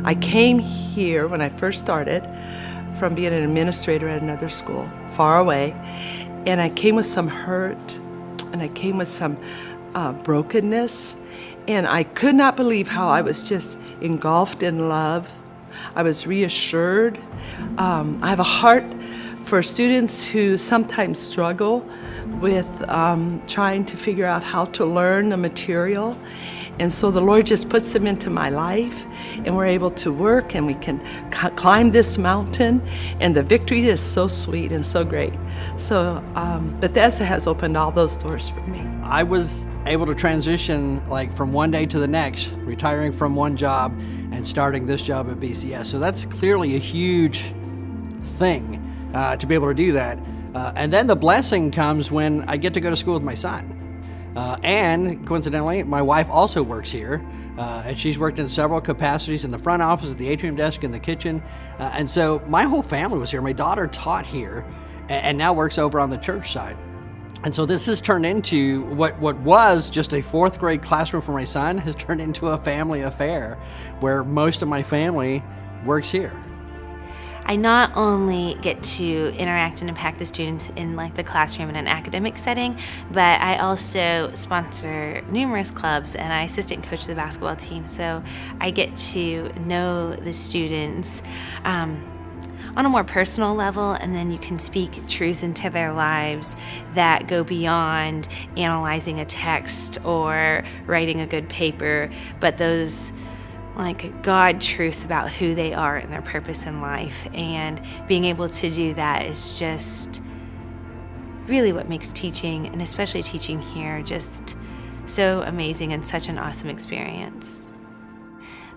I came here when I first started from being an administrator at another school, far away, and I came with some hurt, and I came with some brokenness, and I could not believe how I was just engulfed in love. I was reassured. I have a heart for students who sometimes struggle with trying to figure out how to learn the material. And so the Lord just puts them into my life, and we're able to work, and we can climb this mountain, and the victory is so sweet and so great. So Bethesda has opened all those doors for me. I was able to transition like from one day to the next, retiring from one job and starting this job at BCS. So that's clearly a huge thing to be able to do that. And then the blessing comes when I get to go to school with my son. And coincidentally, my wife also works here, and she's worked in several capacities in the front office, at the atrium desk, in the kitchen. And so my whole family was here. My daughter taught here and now works over on the church side. And so this has turned into what was just a fourth grade classroom for my son has turned into a family affair where most of my family works here. I not only get to interact and impact the students in like the classroom in an academic setting, but I also sponsor numerous clubs and I assistant coach the basketball team. So I get to know the students on a more personal level, and then you can speak truths into their lives that go beyond analyzing a text or writing a good paper, but those like God truths about who they are and their purpose in life. And being able to do that is just really what makes teaching, and especially teaching here, just so amazing and such an awesome experience.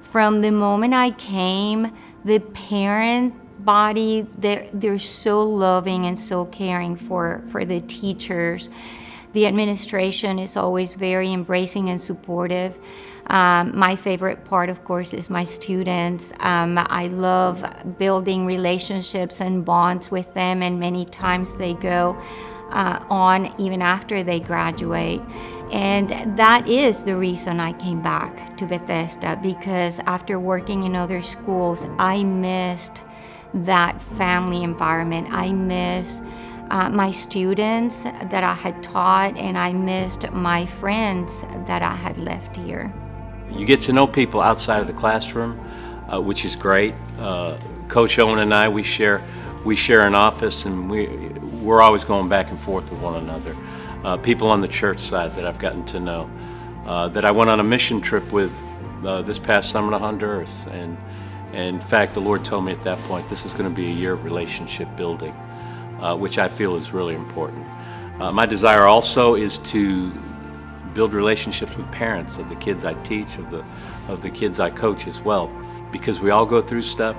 From the moment I came, the parent body, they're so loving and so caring for the teachers. The administration is always very embracing and supportive. My favorite part, of course, is my students. I love building relationships and bonds with them, and many times they go on even after they graduate. And that is the reason I came back to Bethesda, because after working in other schools, I missed that family environment. I miss my students that I had taught, and I missed my friends that I had left here. You get to know people outside of the classroom, which is great. Coach Owen and I, we share an office, and we're always going back and forth with one another. People on the church side that I've gotten to know, that I went on a mission trip with this past summer to Honduras, and in fact, the Lord told me at that point, this is going to be a year of relationship building, which I feel is really important. My desire also is to build relationships with parents of the kids I teach, of the kids I coach as well, because we all go through stuff,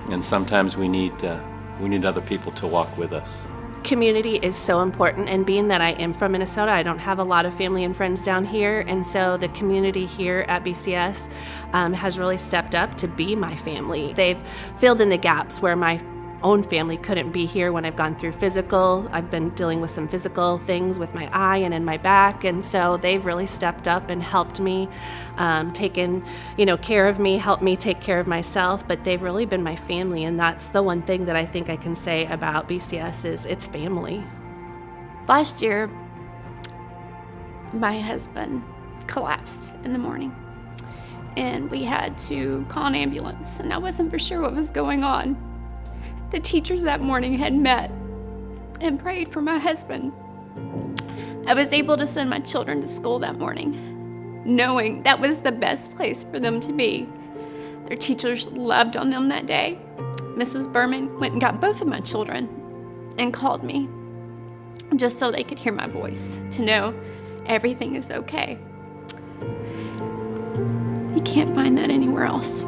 and sometimes we need other people to walk with us. Community is so important, and being that I am from Minnesota, I don't have a lot of family and friends down here, and so the community here at BCS has really stepped up to be my family. They've filled in the gaps where my own family couldn't be here when I've gone through physical. I've been dealing with some physical things with my eye and in my back, and so they've really stepped up and helped me, taken care of me, helped me take care of myself, but they've really been my family, and that's the one thing that I think I can say about BCS is it's family. Last year, my husband collapsed in the morning, and we had to call an ambulance, and I wasn't for sure what was going on. The teachers that morning had met and prayed for my husband. I was able to send my children to school that morning, knowing that was the best place for them to be. Their teachers loved on them that day. Mrs. Berman went and got both of my children and called me just so they could hear my voice, to know everything is okay. You can't find that anywhere else.